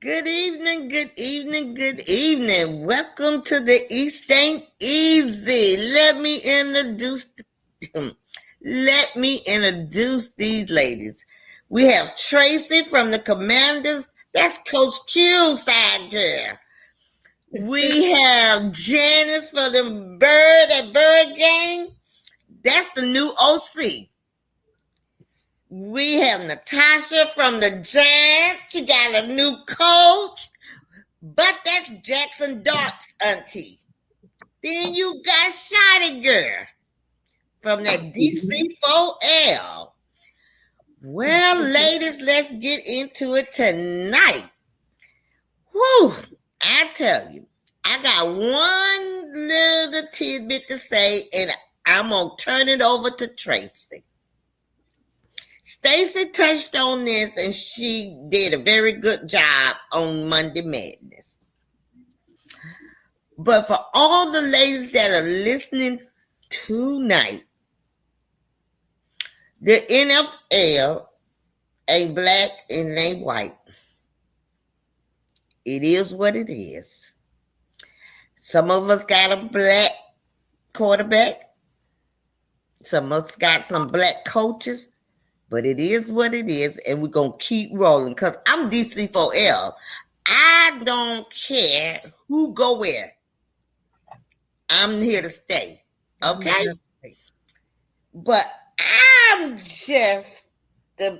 Good evening, good evening, good evening. Welcome to the East Ain't Easy. Let me introduce these ladies. We have Tracy from the Commanders. That's Coach Q side girl. We have Janice for the Bird Gang. That's the new OC. We have Natasha from the Giants. She got a new coach. But that's Jackson Dart's auntie. Then you got Shotty Girl from that DC4L. Well, ladies, let's get into it tonight. Whew, I tell you, I got one little tidbit to say, and I'm going to turn it over to Tracy. Stacy touched on this, and she did a very good job on Monday Madness. But for all the ladies that are listening tonight, the NFL ain't black and ain't white. It is what it is. Some of us got a black quarterback. Some of us got some black coaches. But it is what it is, and we're going to keep rolling because I'm DC4L. I don't care who go where. I'm here to stay. Okay? But I'm just I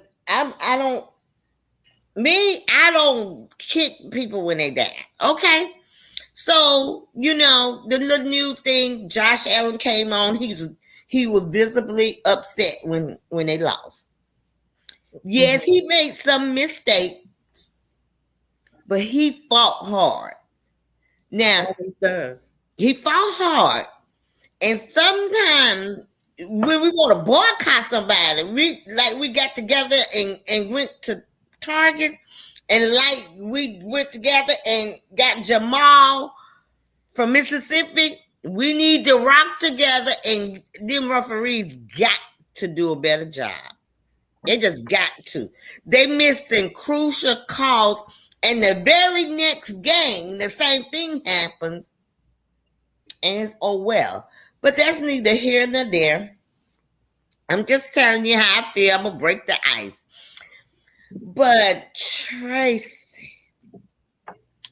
don't kick people when they die. Okay? So, the little news thing, Josh Allen came on. He was visibly upset when they lost. Yes, he made some mistakes, but he fought hard. Now, he does. He fought hard. And sometimes when we want to boycott somebody, we got together and went to Targets, and like we went together and got Jamal from Mississippi. We need to rock together, and them referees got to do a better job. They just got to. They missed in crucial calls, and the very next game, the same thing happens, and it's oh well. But that's neither here nor there. I'm just telling you how I feel. I'm gonna break the ice. But Tracy,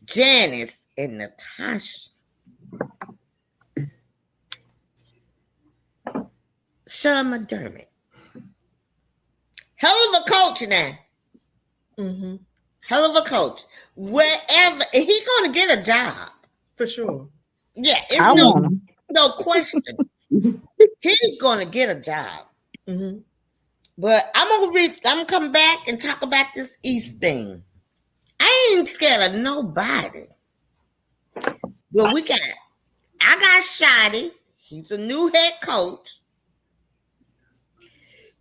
Janice, and Natasha, Sean McDermott. Hell of a coach now. Mm-hmm. Hell of a coach. Wherever he's gonna get a job. For sure. Yeah, it's no question. He's gonna get a job. Mm-hmm. But I'm gonna come back and talk about this East thing. I ain't scared of nobody. Well, I got Shotty. He's a new head coach.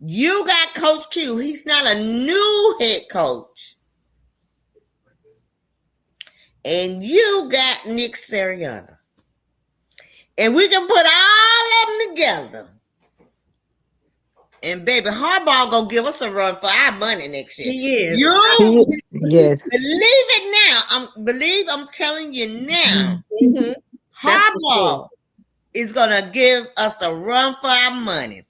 You got Coach Q. He's not a new head coach. And you got Nick Sirianni. And we can put all of them together. And baby, Harbaugh gonna give us a run for our money next year. He is. Yes. Believe it now. I'm telling you now. Mm-hmm. Harbaugh is gonna give us a run for our money.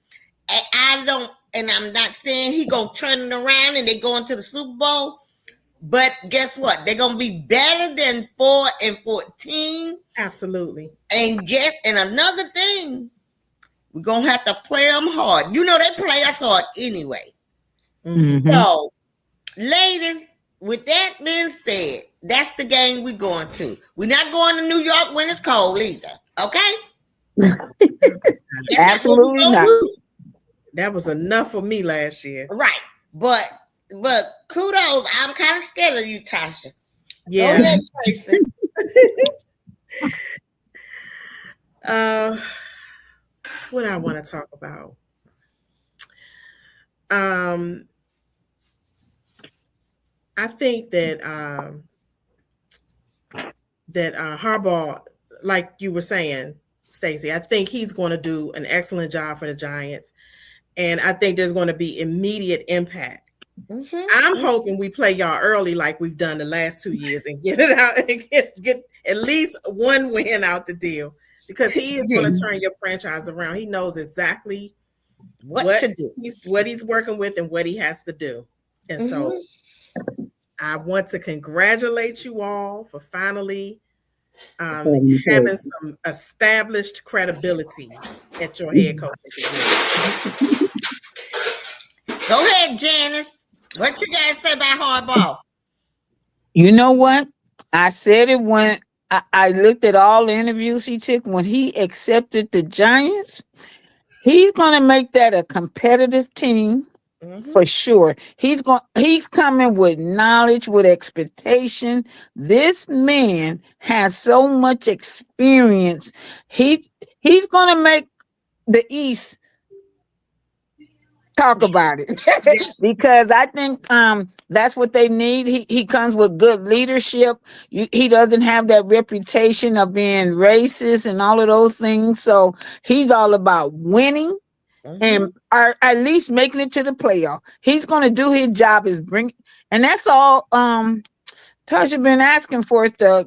And I'm not saying he gonna turn it around and they go into the Super Bowl. But guess what? They're gonna be better than 4-14. Absolutely. And another thing, we're gonna have to play them hard. They play us hard anyway. Mm-hmm. So, ladies, with that being said, that's the game we're going to. We're not going to New York when it's cold either. Okay? Absolutely not. That was enough for me last year. Right. But kudos. I'm kind of scared of you, Tasha. Yeah. Go ahead, Tracy. What I want to talk about. I think that Harbaugh, like you were saying, Stacey, I think he's going to do an excellent job for the Giants. And I think there's going to be immediate impact I'm hoping we play y'all early like we've done the last 2 years and get it out and get at least one win out the deal, because he is going to turn your franchise around. He knows exactly what to do, what he's working with and what he has to do. And so I want to congratulate you all for finally having some established credibility at your head coaching position. Go ahead, Janice. What you guys say about Harbaugh? You know what? I said it when I looked at all the interviews he took when he accepted the Giants. He's going to make that a competitive team for sure. He's coming with knowledge, with expectation. This man has so much experience. He's going to make the East talk about it because I think that's what they need. He comes with good leadership. He doesn't have that reputation of being racist and all of those things. So he's all about winning and at least making it to the playoff. He's going to do his job and that's all Tasha been asking for us to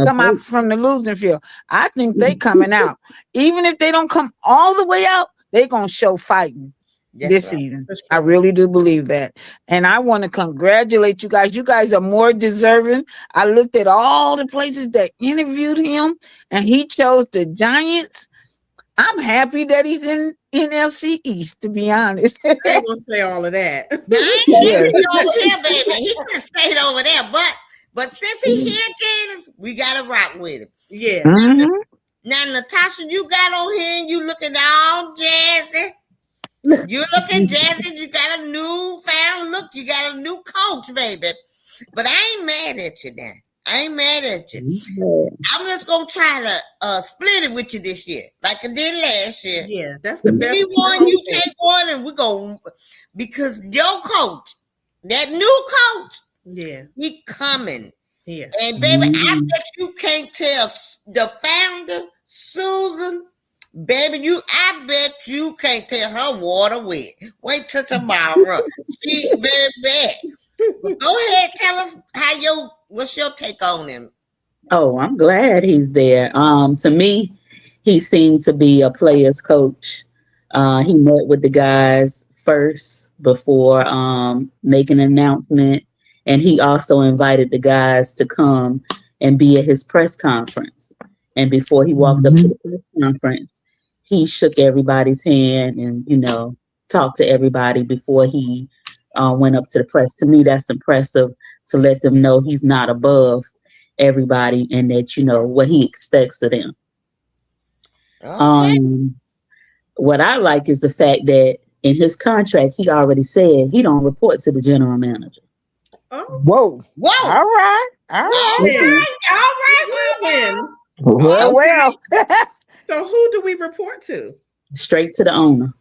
come out from the losing field. I think they coming out. Even if they don't come all the way out, they going to show fighting. This season. I really do believe that. And I want to congratulate you guys. You guys are more deserving. I looked at all the places that interviewed him and he chose the Giants. I'm happy that he's in NFC East, to be honest. I ain't gonna say all of that. I ain't over there, baby. He could have stayed over there, but since he here, Janice, we gotta rock with him. Yeah. Now, Natasha, you got on here and you looking all jazzy. You looking jazzy. You got a new found look. You got a new coach, baby. But I ain't mad at you now. I ain't mad at you. I'm just gonna try to split it with you this year, like I did last year. Yeah, that's the best. Me one, you take one, and we go because your coach, that new coach, he coming. Yeah, and baby, I bet you can't tell the founder, Susan. Baby, I bet you can't tell her water wet. Wait till tomorrow. She's very bad. Go ahead, tell us what's your take on him? Oh, I'm glad he's there. To me, he seemed to be a player's coach. He met with the guys first before making an announcement, and he also invited the guys to come and be at his press conference. And before he walked up to the press conference, he shook everybody's hand and, talked to everybody before he went up to the press. To me, that's impressive to let them know he's not above everybody and that, what he expects of them. Okay. What I like is the fact that in his contract, he already said he don't report to the general manager. Oh. Whoa. All right. Well. So who do we report to? Straight to the owner.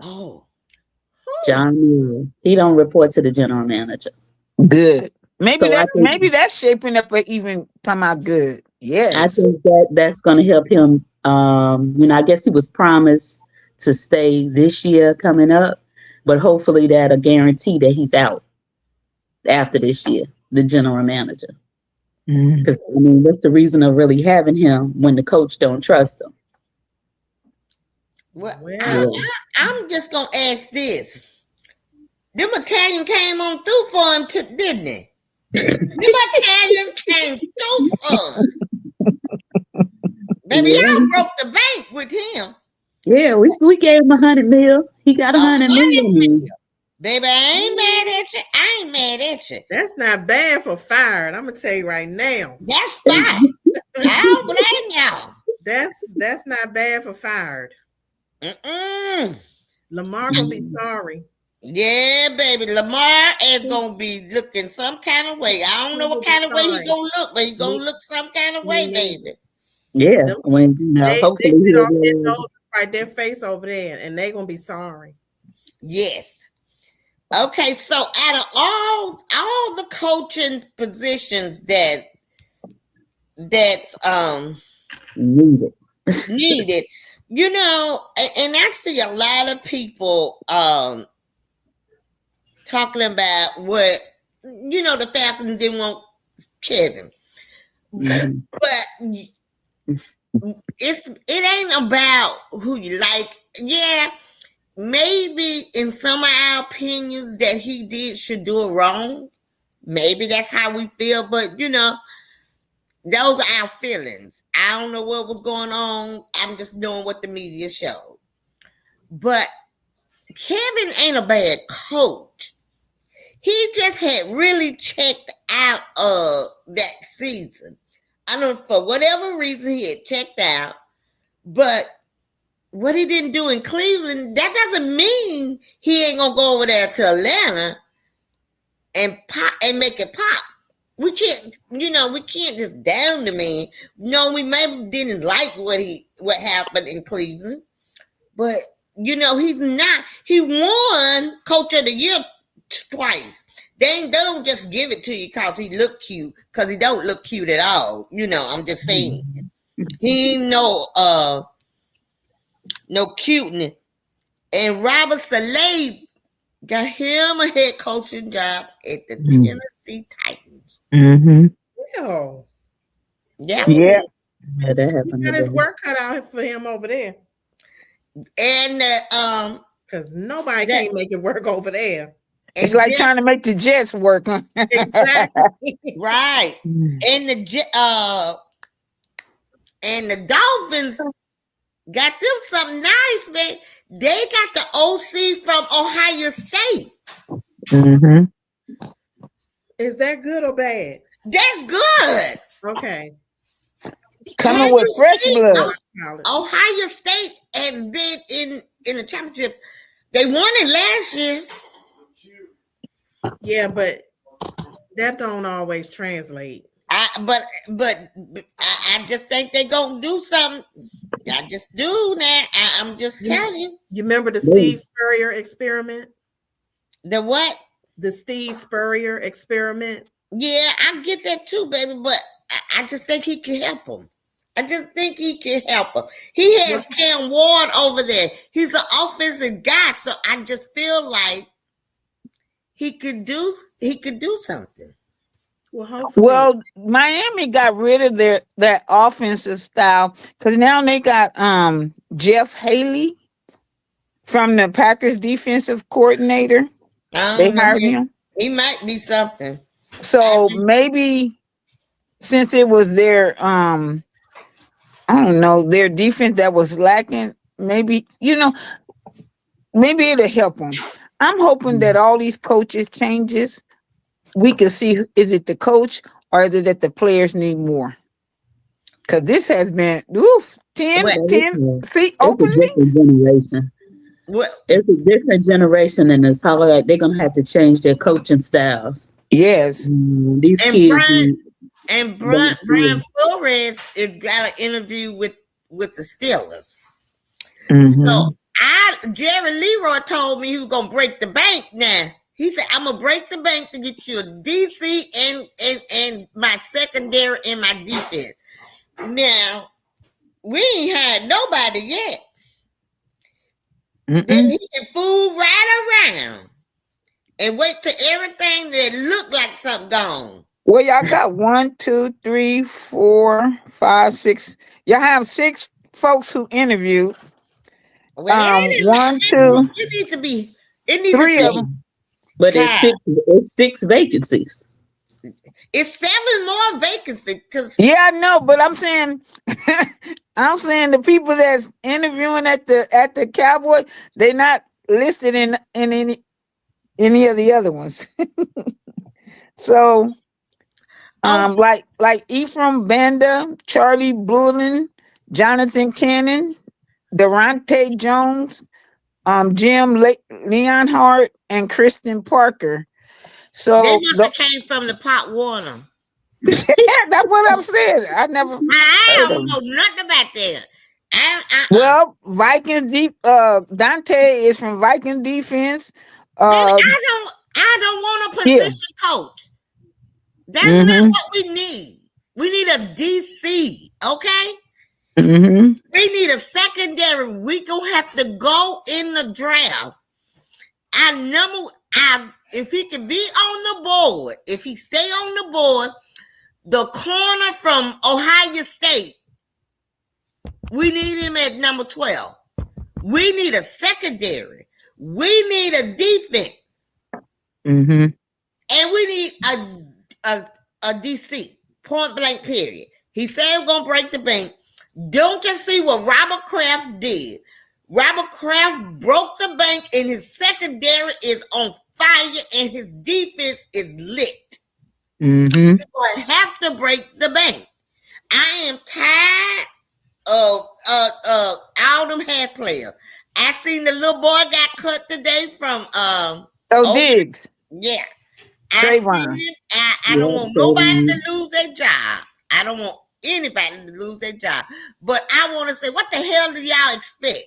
Oh. John Muir. He don't report to the general manager. Good. Maybe that's shaping up to even come out good. Yes. I think that's going to help him. I guess he was promised to stay this year coming up, but hopefully that'll guarantee that he's out after this year, the general manager. Because what's the reason of really having him when the coach don't trust him? Well, I'm just gonna ask this: them Italians came on through for him, didn't they? Them Italians came through for him. Baby, y'all broke the bank with him. Yeah, we gave him $100 million. He got $100 million. Baby, I ain't mad at you. That's not bad for fired. I'm gonna tell you right now. That's fine. I don't blame y'all. That's not bad for fired. Lamar gonna be sorry. Yeah, baby. Lamar is gonna be looking some kind of way. I don't know what kind of way he's gonna look, but he's gonna look some kind of way, baby. Yeah, hopefully they off their nose right their face over there, and they're gonna be sorry. Yes. Okay, so out of all the coaching positions that's needed, and I see a lot of people talking about what the Falcons didn't want Kevin, Mhm. but it ain't about who you like. Yeah, maybe in some of our opinions that he should do it wrong. Maybe that's how we feel, but those are our feelings. I don't know what was going on. I'm just doing what the media showed. But Kevin ain't a bad coach. He just had really checked out of that season. I don't know, for whatever reason he had checked out, but what he didn't do in Cleveland, that doesn't mean he ain't gonna go over there to Atlanta and pop and make it pop. We can't just down the man. No, we maybe didn't like what happened in Cleveland, but he's not. He won Coach of the Year twice. They don't just give it to you because he look cute, because he don't look cute at all. I'm just saying. He ain't no cuteness. And Robert Saleh got him a head coaching job at the Tennessee Titans. Mm-hmm. Well, Yeah. Yeah. Yeah, that happened. he got his work cut out for him over there. And because nobody can't make it work over there. It's like trying to make the Jets work. Exactly. Right. And the Dolphins got them something nice, man. They got the OC from Ohio State. Mm-hmm. Is that good or bad? That's good. Okay. Coming with fresh blood. Ohio State has been in the championship. They won it last year. Yeah, but that don't always translate. But I just think they're gonna do something. I just do that. I'm just telling you. You remember the Steve Spurrier experiment? The what? The Steve Spurrier experiment. Yeah, I get that too, baby. But I just think he can help them. I just think he can help them. He has Cam Ward over there. He's an offensive guy, so I just feel like he could do something. Well, hopefully. Well, Miami got rid of that offensive style because now they got Jeff Haley from the Packers defensive coordinator. They hired him. He might be something. So maybe since it was their I don't know, their defense that was lacking, maybe maybe it'll help them. I'm hoping that all these coaches changes, we can see, is it the coach or is it that the players need more? Because this has been 10 see openings. Generation. What? It's a different generation, and it's how like they're gonna have to change their coaching styles. Yes. These kids. Brian Flores has got an interview with the Steelers. Mm-hmm. So Jerry Leroy told me he was gonna break the bank now. He said, I'm gonna break the bank to get you a DC and my secondary and my defense. Now, we ain't had nobody yet. Then he can fool right around and wait till everything that look like something gone. Well, y'all got 1, 2, 3, 4, 5, 6. Y'all have 6 folks who interviewed. Well, 1, 2. It needs to be. It needs 3 to of them. But it's 6 vacancies. It's 7 more vacancies. Yeah, I know, but I'm saying, the people that's interviewing at the Cowboy, they're not listed in any of the other ones. So, like Ephraim Banda, Charlie Blulen, Jonathan Cannon, Durante Jones, Jim Leonhardt, and Kristen Parker. So they must have came from the Pot Warner. That's what I'm saying. I never. I don't know nothing about that. Well, Vikings Dante is from Viking defense. I don't want a position coach. That's not what we need. We need a DC, okay? Mm-hmm. We need a secondary. We gonna have to go in the draft. if he can be on the board, if he stay on the board, the corner from Ohio State, we need him at number 12. We need a secondary. We need a defense. Mm-hmm. And we need a DC. Point blank, period. He said we're going to break the bank. Don't you see what Robert Kraft did? Robert Kraft broke the bank, and his secondary is on fire, and his defense is lit. Mm-hmm. We're going to have to break the bank. I am tired of all them hand players. I seen the little boy got cut today from Diggs. Yeah. I Trayvon. seen him. I don't Yeah, want so, nobody to lose their job. I don't want anybody to lose their job. But I want to say, what the hell do y'all expect?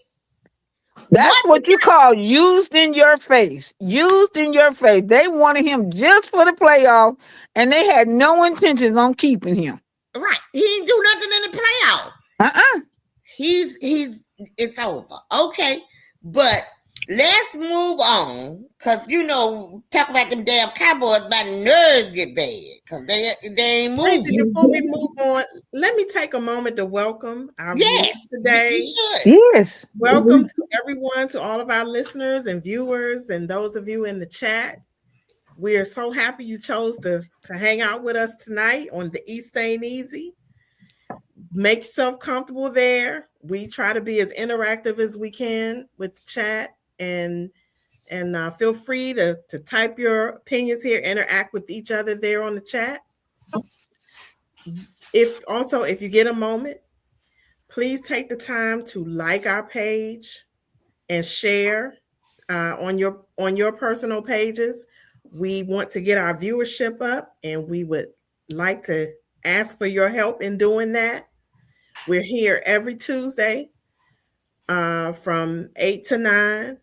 That's what you call used in your face. Used in your face. They wanted him just for the playoffs, and they had no intentions on keeping him. Right. He didn't do nothing in the playoff. He's it's over. Okay. But let's move on. Cause talk about them damn Cowboys, my nerves get bad. Cause they ain't moving. Before we move on, let me take a moment to welcome our viewers today. You should. Yes. Welcome to everyone, to all of our listeners and viewers, and those of you in the chat. We are so happy you chose to hang out with us tonight on the East Ain't Easy. Make yourself comfortable there. We try to be as interactive as we can with the chat, and feel free to type your opinions here, interact with each other there on the chat. If you get a moment, please take the time to like our page and share on your personal pages. We want to get our viewership up, and we would like to ask for your help in doing that. We're here every Tuesday from 8 to 9.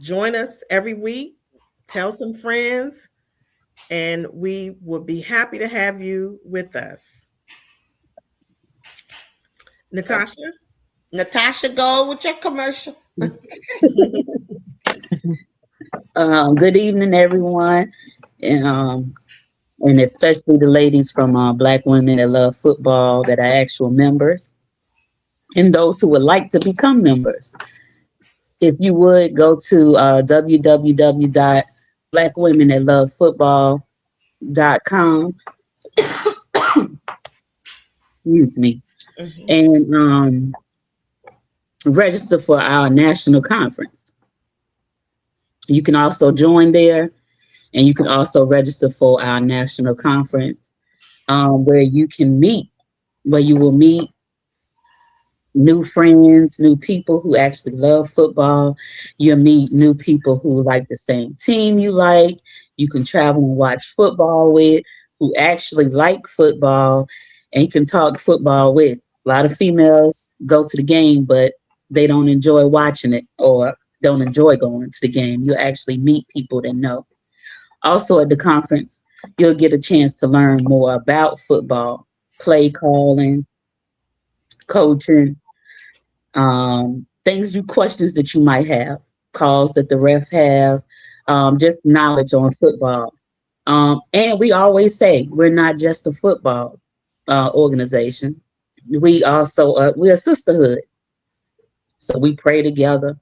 Join us every week. Tell some friends, and we would be happy to have you with us. Natasha, go with your commercial. Good evening, everyone, and especially the ladies from Black Women That Love Football that are actual members, and those who would like to become members. If you would go to www.blackwomenthatlovefootball.com, excuse me, and register for our national conference. You can also join there, and you can also register for our national conference, where you will meet new friends, new people who actually love football. You'll meet new people who like the same team you like. You can travel and watch football with, who actually like football, and you can talk football with. A lot of females go to the game, but they don't enjoy watching it or don't enjoy going to the game. You'll actually meet people that know. Also at the conference, you'll get a chance to learn more about football, play calling, coaching, questions that you might have, calls that the refs have, just knowledge on football. And we always say we're not just a football organization. We're a sisterhood. So we pray together,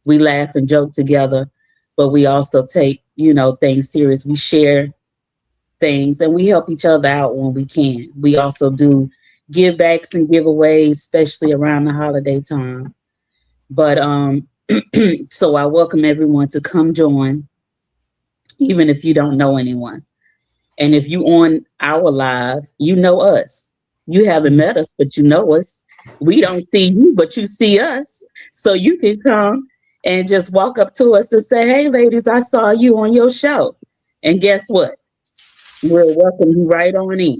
we laugh and joke together, but we also take, things serious. We share things and we help each other out when we can. We also do give backs and giveaways, especially around the holiday time. But so I welcome everyone to come join, even if you don't know anyone. And if you on our live, you know us. You haven't met us, but you know us. We don't see you, but you see us. So you can come and just walk up to us and say, hey, ladies, I saw you on your show. And guess what? We'll welcome you right on in.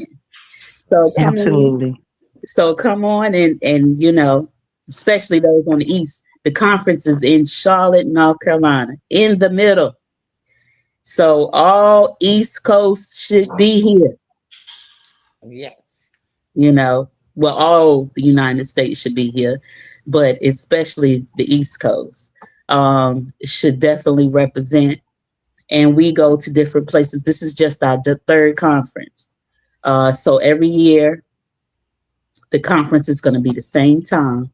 So come on and especially those on the East, the conference is in Charlotte, North Carolina, in the middle. So all East Coast should be here. Yes. All the United States should be here, but especially the East Coast. should definitely represent. And we go to different places. This is just our third conference. So every year, the conference is going to be the same time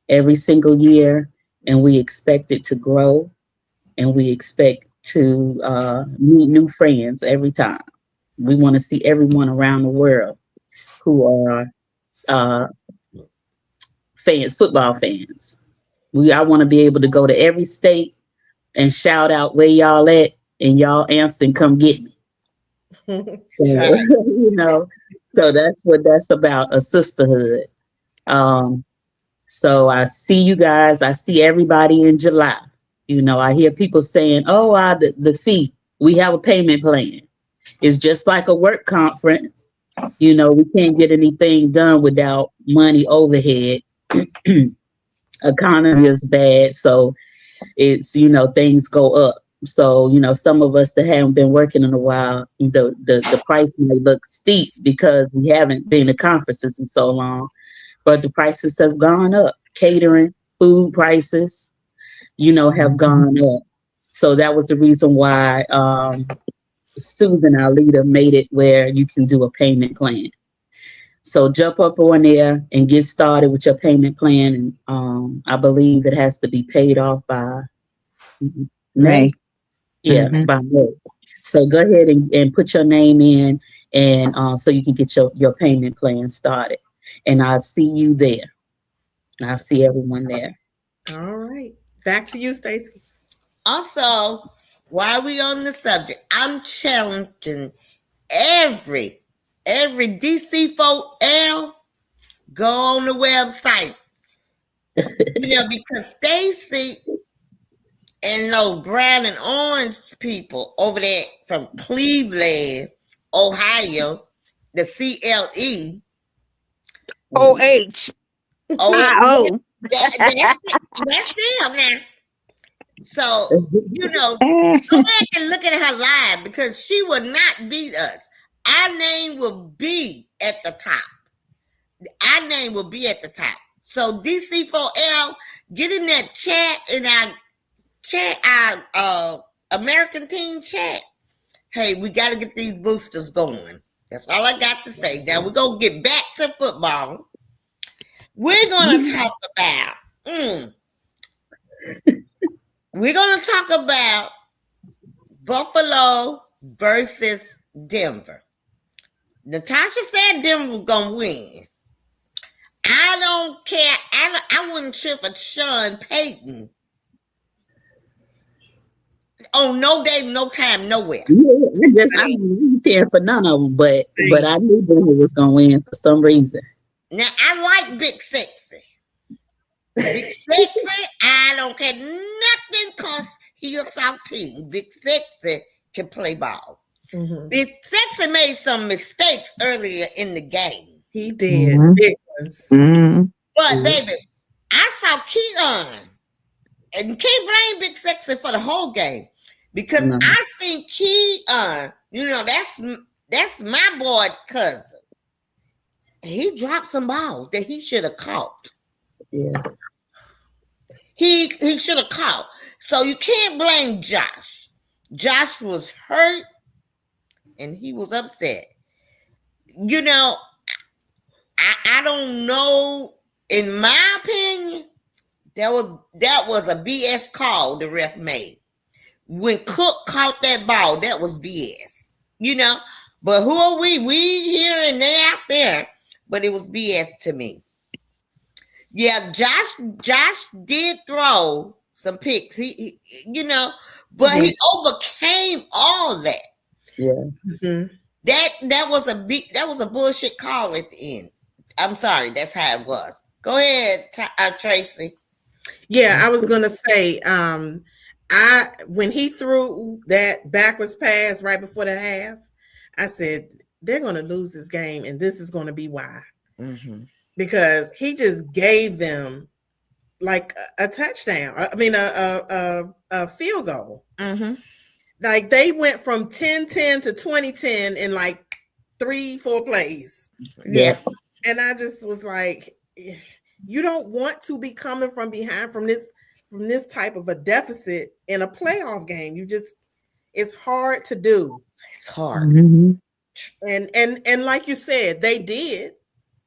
every single year, and we expect it to grow, and we expect to meet new friends every time. We want to see everyone around the world who are uh, fans, football fans. I want to be able to go to every state and shout out where y'all at, and y'all answer and come get me. So, so that's what that's about, a sisterhood. So I see you guys. I see everybody in July. I hear people saying, "Oh, the fee. We have a payment plan. It's just like a work conference. We can't get anything done without money overhead. Economy is bad, so it's things go up. So some of us that haven't been working in a while, the price may look steep because we haven't been to conferences in so long, but the prices have gone up. Catering, food prices, have gone up. So that was the reason why Susan, our leader, made it where you can do a payment plan. So jump up on there and get started with your payment plan. And I believe it has to be paid off by May. Yeah, by May. So go ahead and put your name in, and so you can get your payment plan started. And I'll see you there. I'll see everyone there. All right. Back to you, Stacy. Also, while we on the subject, I'm challenging every DC4L, go on the website. Because Stacy and those brown and orange people over there from Cleveland, Ohio, the CLE. OH. Oh, that's them now. So, go back and look at her live, because she will not beat us. Our name will be at the top. Our name will be at the top. So DC4L, get in that chat, in our chat, our American team chat. Hey, we got to get these boosters going. That's all I got to say. Now we're going to get back to football. We're going to talk about we're going to talk about Buffalo versus Denver. Natasha said Denver was going to win. I don't care. I wouldn't cheer for Sean Payton. On no day, no time, nowhere. Yeah, I'm cheering for none of them, but I knew Denver was going to win for some reason. Now, I like Big Sexy. Big Sexy, I don't care nothing because he a South team. Big Sexy can play ball. Mm-hmm. Big Sexy made some mistakes earlier in the game. He did. Big ones. But, baby, I saw Keon. And you can't blame Big Sexy for the whole game. Because I seen Keon, that's my boy cousin. He dropped some balls that he should have caught. Yeah. He should have caught. So you can't blame Josh. Josh was hurt and he was upset. I don't know. In my opinion, that was a BS call the ref made. When Cook caught that ball, that was BS. But who are we? We here and they out there. But it was BS to me. Yeah, Josh did throw some picks. He but he overcame all that. Yeah. Mm-hmm. That was a bullshit call at the end. I'm sorry, that's how it was. Go ahead, Tracy. Yeah, I was gonna say, when he threw that backwards pass right before the half, I said they're gonna lose this game, and this is gonna be why. Mm-hmm. Because he just gave them like a touchdown. I mean, a field goal. Mm-hmm. Like they went from 10-10 to 20-10 in like 3-4 plays. Yeah. And I just was like, you don't want to be coming from behind from this from this type of a deficit in a playoff game. It's hard to do. It's hard. Mhm. And like you said, they did,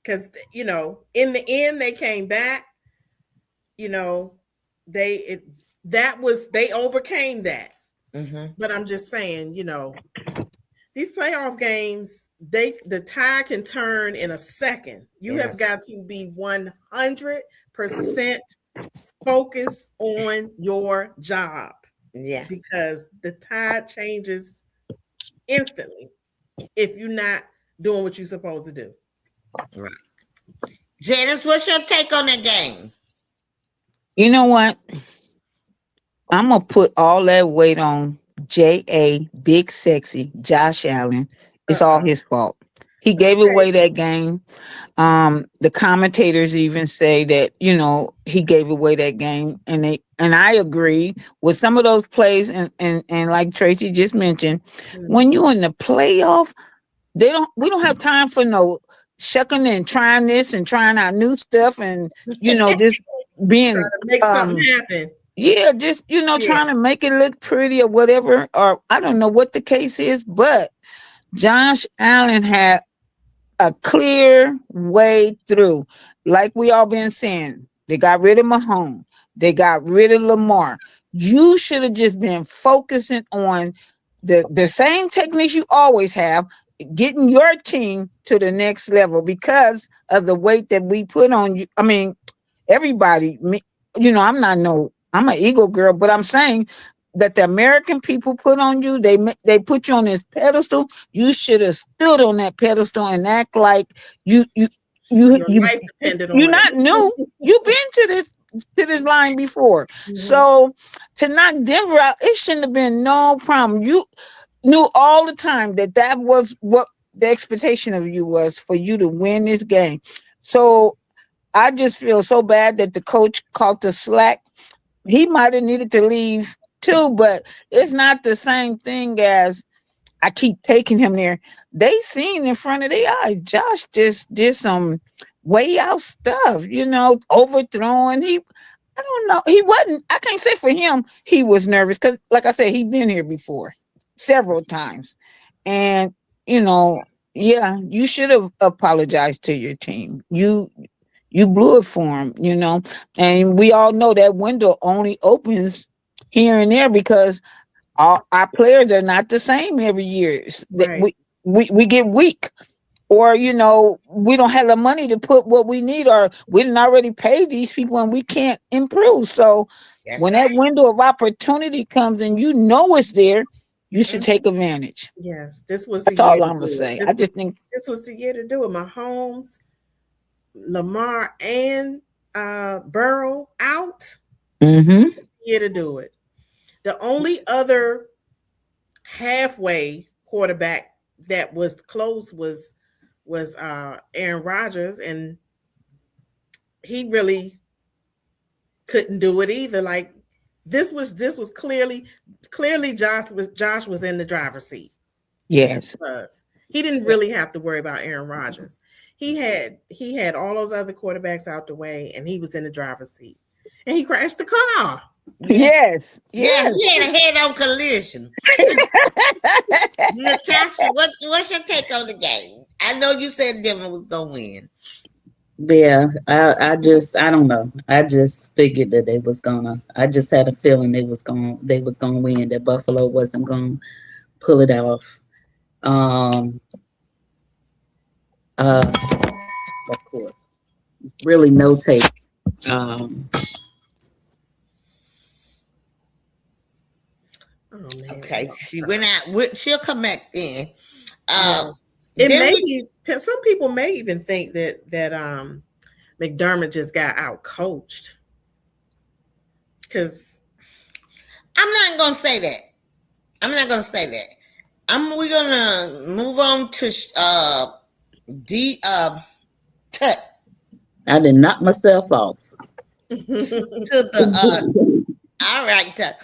because in the end they came back. They overcame that. Mm-hmm. But I'm just saying, these playoff games, the tide can turn in a second. You have got to be 100% focused on your job. Yeah. Because the tide changes instantly if you're not doing what you're supposed to do. Right. Janice, what's your take on that game? You know what? I'm gonna put all that weight on J.A. Big Sexy Josh Allen. It's all his fault. He gave away that game. The commentators even say that he gave away that game, and I agree with some of those plays. And like Tracy just mentioned, when you're in the playoff, we don't have time for no shucking and trying this and trying out new stuff, and just being trying to make something happen. Yeah, just trying to make it look pretty or whatever, or I don't know what the case is, but Josh Allen had a clear way through. Like we all been saying, they got rid of Mahomes, they got rid of Lamar. You should have just been focusing on the same techniques you always have, getting your team to the next level because of the weight that we put on you. I mean, everybody, I'm an Eagle girl, but I'm saying that the American people put on you, they put you on this pedestal. You should have stood on that pedestal and act like your life depended on it. You're not new. You've been to this line before. Mm-hmm. So to knock Denver out, it shouldn't have been no problem. You knew all the time that was what the expectation of you was, for you to win this game. So I just feel so bad that the coach caught the slack. He might have needed to leave too, but it's not the same thing as I keep taking him there. They seen in front of their eyes, Josh just did some way out stuff, overthrowing. I don't know. He wasn't, I can't say for him, he was nervous because, like I said, he'd been here before several times. And, you should have apologized to your team. You blew it for him, and we all know that window only opens here and there because our players are not the same every year. Right. We get weak, or we don't have the money to put what we need, or we didn't already pay these people and we can't improve. So when that window of opportunity comes and it's there, you should take advantage. Yes, this was that's all I'm gonna say. I just think this was the year to do it. Mahomes, Lamar, and Burrow out. Mm-hmm. Here to do it. The only other halfway quarterback that was close was Aaron Rodgers, and he really couldn't do it either. Like this was clearly Josh was in the driver's seat. Yes, he didn't really have to worry about Aaron Rodgers. He had all those other quarterbacks out the way, and he was in the driver's seat, and he crashed the car. Yes. Yeah, he had a head-on collision. Natasha, what's your take on the game? I know you said Denver was gonna win. Yeah, I don't know. I just figured that they was gonna. I just had a feeling they was gonna win. That Buffalo wasn't gonna pull it off. Of course, really no take. Okay, she went out. She'll come back in. Some people may even think that McDermott just got out coached. Because I'm not gonna say that. We're gonna move on to Tut. I did knock myself off. To the all right, Tut.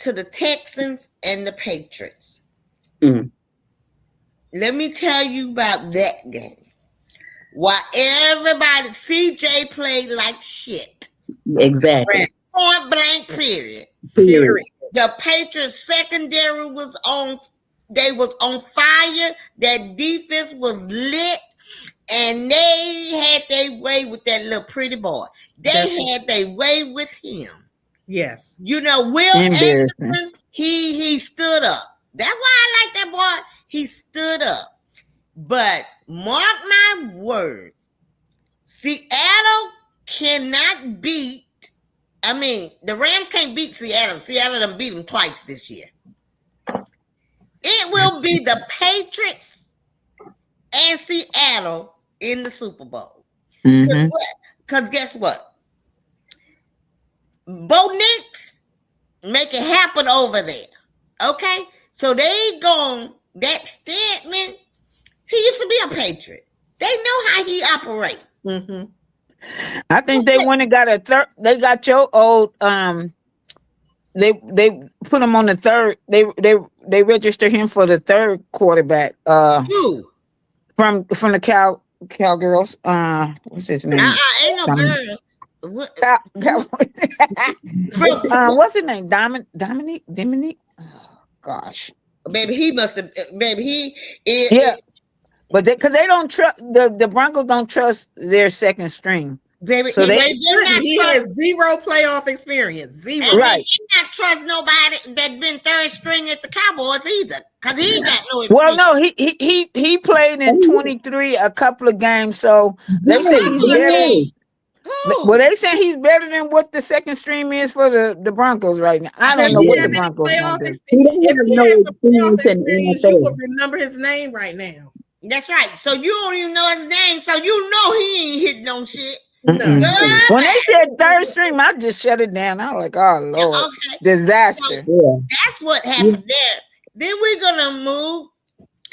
To the Texans and the Patriots. Mm. Let me tell you about that game. While everybody, CJ played like shit. Exactly. Point blank, period. Period. The Patriots secondary was on. They was on fire. That defense was lit, and they had their way with that little pretty boy. They had their way with him. Yes. You know, Will Embarrassing. Anderson, he stood up. That's why I like that boy. He stood up. But mark my words, Seattle cannot beat. I mean, the Rams can't beat Seattle. Seattle done beat them twice this year. It will be the Patriots and Seattle in the Super Bowl. Mhm. Because guess what? Bo Nix make it happen over there. Okay? So they gone, that Stedman, he used to be a Patriot. They know how he operates. Mm-hmm. I think they went and got a third. They got your old. They put him on the third. They registered him for the third quarterback. Who? From the Cowgirls. What's his name? Ain't no girls. What? What's his name? Dominique. Oh, gosh. Baby, he must have. Baby, he. Yeah. But because they don't trust the Broncos don't trust their second string. Baby, so he has zero playoff experience. Zero. And right. He not trust nobody that's been third string at the Cowboys either, because he ain't got no experience. Well, no, he played in 23 a couple of games, so they say he's better. Well, they say he's better than what the second stream is for the Broncos right now. I don't know what the Broncos are doing. You would remember his name right now. That's right. So you don't even know his name, so you know he ain't hitting on shit. No. When they said third stream, I just shut it down. I was like, oh Lord, okay. Disaster. So that's what happened there. Then we're gonna move,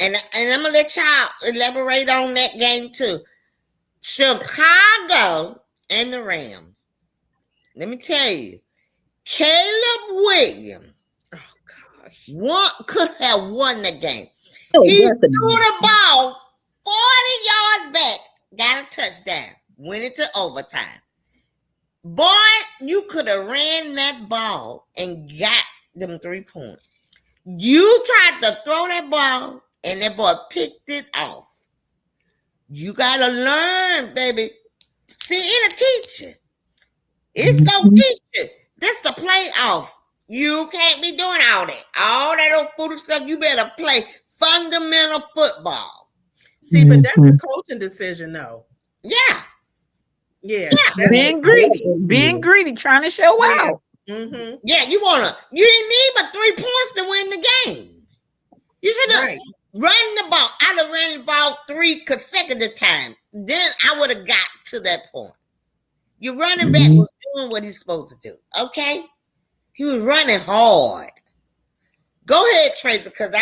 and I'm gonna let y'all elaborate on that game too. Chicago and the Rams. Let me tell you, Caleb Williams could have won the game. He threw the ball 40 yards back, got a touchdown, went into overtime. Boy, you could have ran that ball and got them 3 points. You tried to throw that ball, and that boy picked it off. You gotta learn, baby. See, it'll teach you. It's gonna teach you. This the playoff. You can't be doing all that. All that old foolish stuff. You better play fundamental football. See, but that's a coaching decision, though. Yeah. Yeah. Being greedy, trying to show out. Mm-hmm. Yeah, you didn't need but 3 points to win the game. You should have run the ball. I'd have ran the ball 3 consecutive times. Then I would have got to that point. Your running back was doing what he's supposed to do. Okay? He was running hard. Go ahead, Tracy, because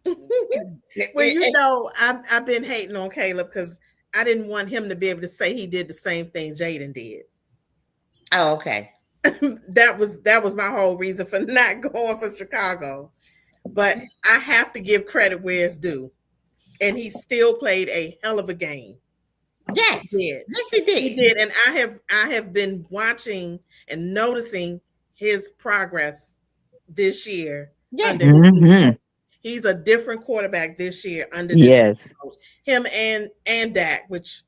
well, you know, I've been hating on Caleb because I didn't want him to be able to say he did the same thing Jaden did. Oh, okay. That was my whole reason for not going for Chicago. But I have to give credit where it's due. And he still played a hell of a game. Yes. He did. Yes, he did. He did. And I have been watching and noticing his progress this year. Yes. He's a different quarterback this year under this coach. Him and Dak, which,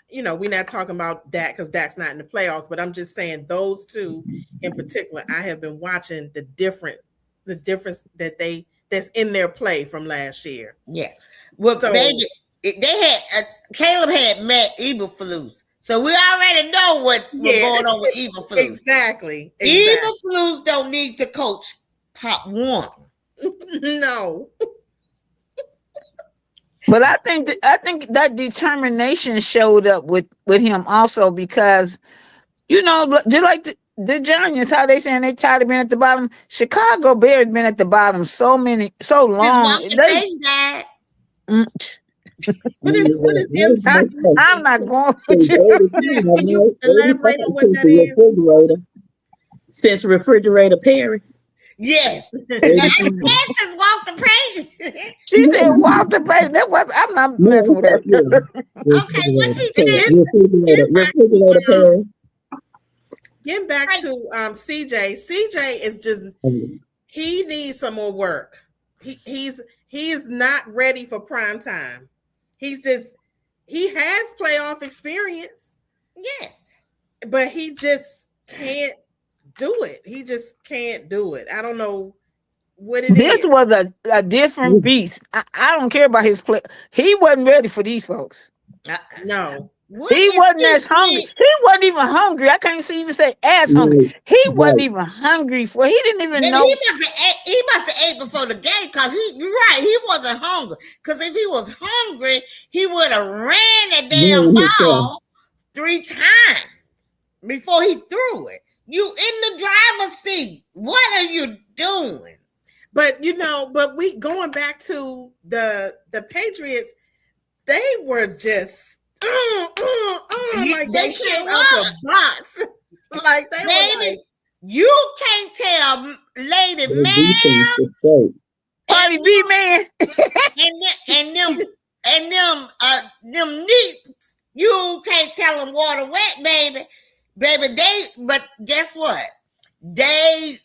you know, we're not talking about Dak because Dak's not in the playoffs, but I'm just saying those two in particular, I have been watching the difference that's in their play from last year. Yeah. Well, so, baby, Caleb had met Eberflus. So we already know what's going on with Eberflus. Exactly. Eberflus don't need to coach Pop One. No. But I think that determination showed up with him also because, you know, just like the Giants, how they saying they tired of being at the bottom. Chicago Bears been at the bottom so long. What is him? I'm not going with you. Can you elaborate on what that is? Refrigerator. Since Refrigerator Perry. Yes. This is Walter Payton. She said Walter Payton. I'm not messing with that. Okay, what's he doing? Refrigerator Perry. getting back to CJ. CJ is just he needs some more work. He is not ready for prime time. He has playoff experience. Yes. But he just can't do it. He just can't do it. I don't know what it This is. was a different beast. I don't care about his play. He wasn't ready for these folks. No. What He is wasn't this as hungry. thing? He wasn't even hungry. I can't even say as hungry. He wasn't even hungry for. He didn't even Maybe know. he must have ate before the game because you're right, he wasn't hungry. Because if he was hungry, he would have ran that damn ball 3 times before he threw it. You in the driver's seat. What are you doing? But but we going back to the Patriots, they were just like they came out the box. Like they were like, you can't tell Lady Mel Party B man. and them neeps. You can't tell them water wet, baby. But guess what? They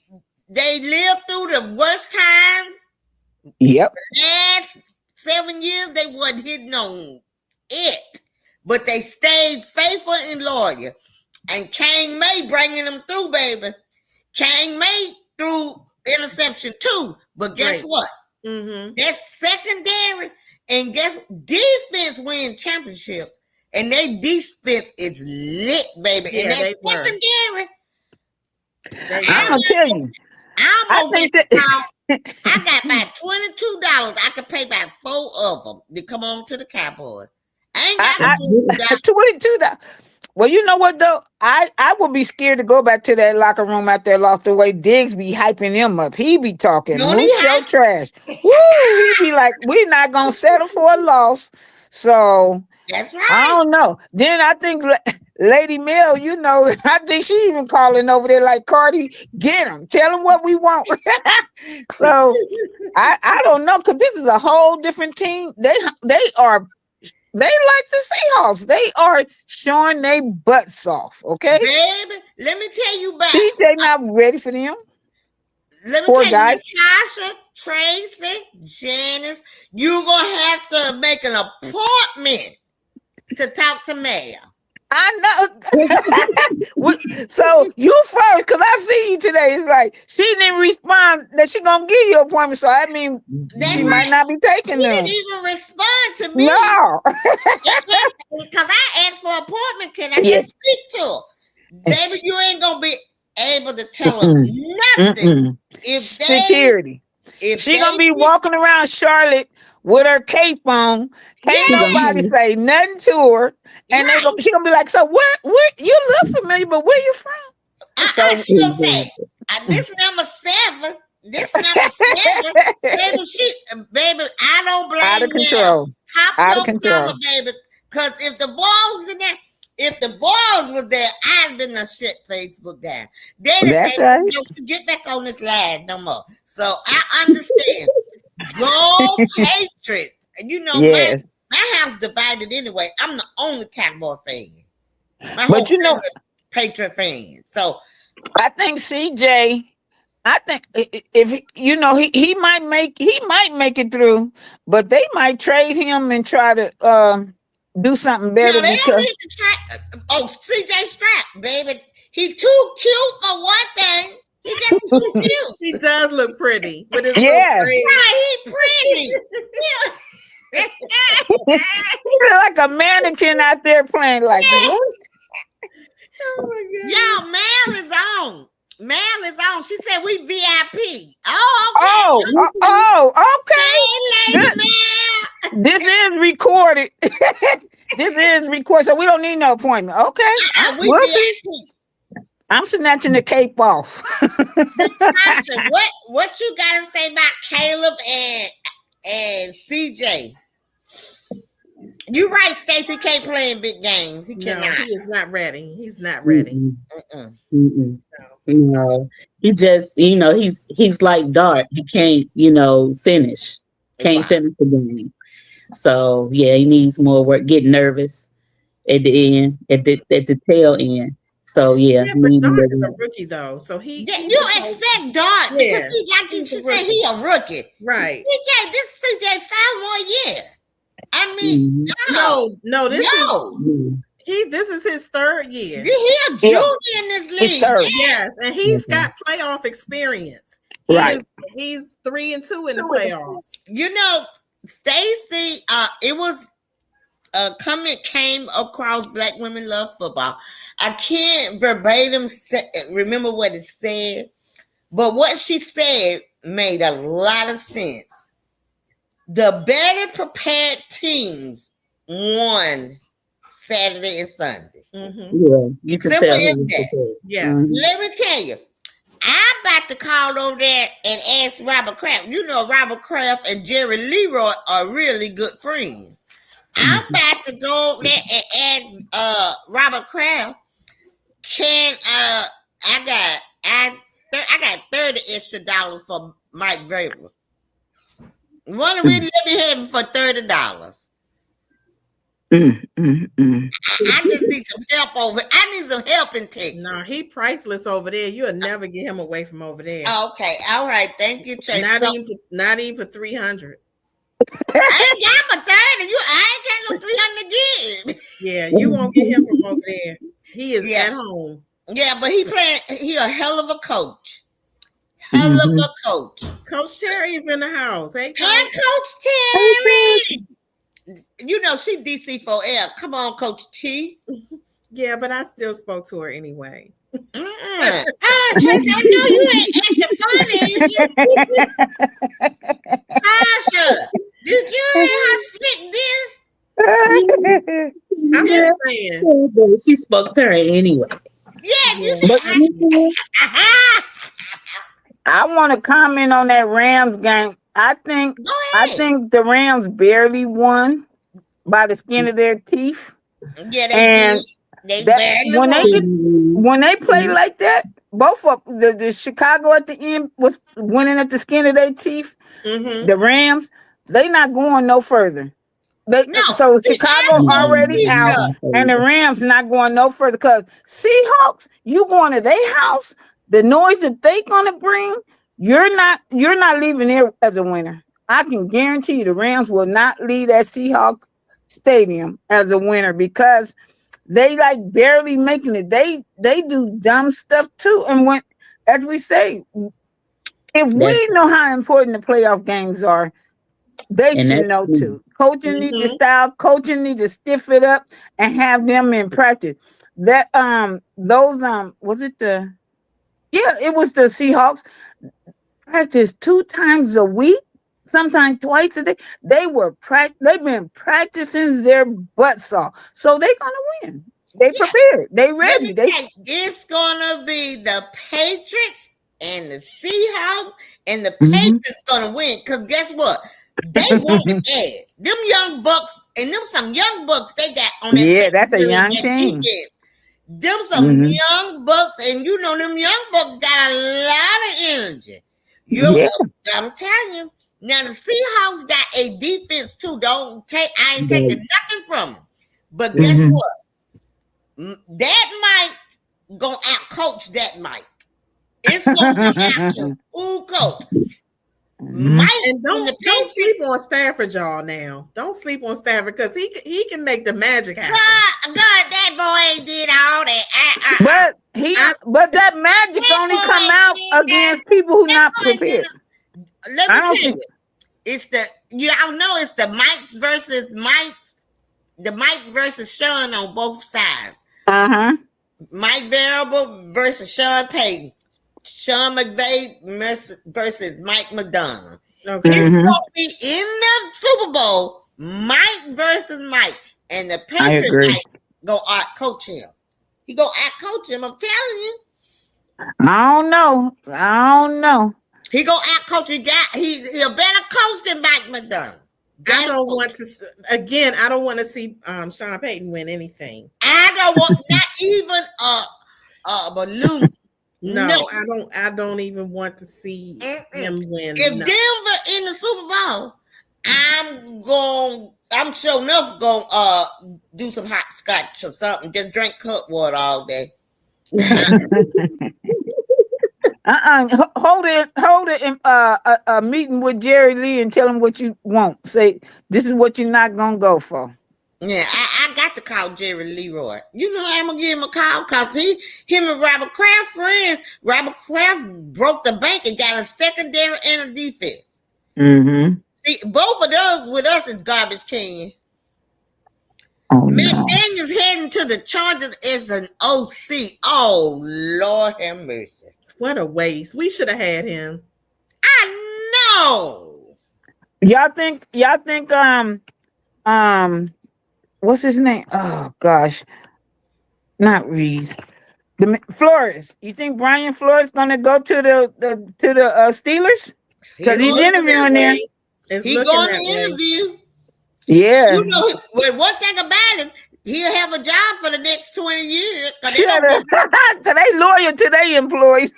lived through the worst times. Yep. Last 7 years, they wasn't hitting on it. But they stayed faithful and loyal. And Kane May bringing them through, baby. Kane May threw interception too. But guess what? Mm-hmm. That's secondary. And guess defense win championships. And their defense is lit, baby. Yeah, and that's secondary. I'm gonna tell you. I'm gonna get I got about $22. I could pay about 4 of them to come on to the Cowboys. I ain't got $22. Well, you know what though? I would be scared to go back to that locker room after they lost the way Diggs be hyping him up. He be talking your trash. Woo! He be like, we're not gonna settle for a loss. So that's right. I don't know. Then I think Lady Mel, I think she even calling over there like, Cardi, get him. Tell him what we want. So I don't know, because this is a whole different team. They like the Seahawks. They are showing their butts off, okay? Baby, let me tell you about CJ not ready for them. Let me tell you, Natasha, Tracy, Janice, you're gonna have to make an appointment to talk to Mel. I know. So you first, because I see you today. It's like she didn't respond that she gonna give you an appointment. So I mean, she might not be taking them. She didn't even respond to me. No. Because I asked for an appointment. Can I just speak to her? Baby, you ain't gonna be able to tell her nothing. If security. She gonna be walking around Charlotte with her cape on. Can't nobody say nothing to her. And she gonna be like, so where you look familiar, but where you from? So she gonna say, this number 7. This number 7. Baby, I don't blame out of control. Out of control, baby. Because if the balls was in there, if the balls was there, I'd have been a shit Facebook down. They'd say, right. Get back on this line no more. So I understand. Go Patriots. And my house divided anyway. I'm the only Cowboy fan. My whole family Patriot fan. So I think CJ, if he might make it through, but they might trade him and try to do something better. CJ Strap, baby. He too cute for one thing. He just too cute. He does look pretty. But it's right, he pretty. He look like a mannequin out there playing like what? Oh my God. Y'all, Mel is on. Mel is on. She said we VIP. Oh, okay. Hey, Lady Mel. This is recorded. This is recorded, so we don't need no appointment. Okay. We'll see. I'm snatching the cape off. Natasha, what you gotta say about Caleb and CJ? You're right, Stacey can't play in big games. He cannot. No, he is not ready. He's not ready. No. He just, he's like Dart. He can't, finish. Can't finish the game. So yeah, he needs more work. Get nervous at the end, at the tail end. So yeah, Yeah, but need to Dart look is a at rookie though, so Yeah, he's you supposed. expect Dart because Yeah, he, like he's a she said, rookie, he a rookie. right? This is CJ sophomore year. I mean, mm-hmm. No, this is yo, this is his third year. he a Yeah, junior in this it's league. third. Yes, and he's Okay. got playoff experience. Right. He's 3-2 in the playoffs. You know, Stacy, it was a comment came across Black Women Love Football. I can't verbatim remember what it said, but what she said made a lot of sense. The better prepared teams won Saturday and Sunday. Mm-hmm. Yeah, you can Simple tell who as was that. prepared. Yes. Mhm. Let me tell you, I'm about to call over there and ask Robert Kraft. You know, Robert Kraft and Jerry Leroy are really good friends. I'm about to go over there and ask Robert Kraft, can I got $30 extra for Mike Vrabel. One of we let me have him for $30. I just need some help over. I need some help in Texas. No, he priceless over there. You'll never get him away from over there. Okay, all right. Thank you, Tracy. Not even for 300. I ain't got my 30. I ain't got no 300 to give. Yeah, you won't get him from over there. He is at home. Yeah, but he a hell of a coach. Hell of a coach. Coach Terry is in the house. Hey, Coach. Coach Terry. You know, she DC4L. Come on, Coach T. Yeah, but I still spoke to her anyway. Tracy, I know you ain't acting funny. Tasha, did you hear her spit this? I'm just saying. She spoke to her anyway. Yeah, you said. I want to comment on that Rams game. I think the Rams barely won by the skin of their teeth. Yeah, they did. They barely won. When they play like that, both of the Chicago at the end was winning at the skin of their teeth. Mm-hmm. The Rams, they not going no further. So Chicago already out, and the Rams not going no further because Seahawks, you going to their house, the noise that they gonna bring, you're not leaving there as a winner. I can guarantee you the Rams will not leave that Seahawks stadium as a winner because they like barely making it. They do dumb stuff too, and when, as we say, if we know how important the playoff games are, they should know too. Coaching need to style. Coaching need to stiff it up and have them in practice. That was it the? Yeah, it was the Seahawks. Practice 2 times a week, sometimes twice a day. They've been practicing their butts off, so they're gonna win. They prepared. They ready. It's gonna be the Patriots and the Seahawks, and the Patriots gonna win. Cause guess what? They want it bad. Them young bucks and them some young bucks they got on that. Yeah, that's a young team. Them some young bucks, and you know them young bucks got a lot of energy. I'm telling you. Now the Seahawks got a defense too. I ain't taking nothing from them. But guess what? That Mike gonna out coach that Mike. It's gonna come out to who coach. Mike, and don't sleep on Stafford, y'all. Now, don't sleep on Stafford because he can make the magic happen. God, that boy ain't did all that. But that magic only come out against people who not prepared. Let me tell you, it's y'all know it's the Mikes versus Mikes, the Mike versus Sean on both sides. Mike Variable versus Sean Payton. Sean McVay versus Mike McDonald. Okay. It's going to be in the Super Bowl, Mike versus Mike. And the Patriots go out coach him. He go out coach him, I'm telling you. I don't know. He go out coach. He a better coach than Mike McDonald. I don't want to see Sean Payton win anything. I don't want not even a balloon. No, I don't even want to see him win. If Denver in the Super Bowl, I'm sure enough going do some hot scotch or something. Just drink Cutwater all day. Hold it in a meeting with Jerry Lee and tell him what you want. Say this is what you're not gonna go for. Yeah, I got to call Jerry Leroy. You know I'm gonna give him a call because him and Robert Kraft friends. Robert Kraft broke the bank and got a secondary and a defense. Mm-hmm. See, both of those with us is garbage can. Oh no. McDaniel's heading to the Chargers as an OC. Oh Lord have mercy. What a waste. We should have had him. I know. Y'all think what's his name? Oh gosh. Not Reeves. Flores. You think Brian Flores gonna go to the Steelers? Because he's interviewing there. It's He looking going that to way. interview. Yeah. You know, well, one thing about him, he'll have a job for the next 20 years. Cause Shut up. So they loyal to their employees.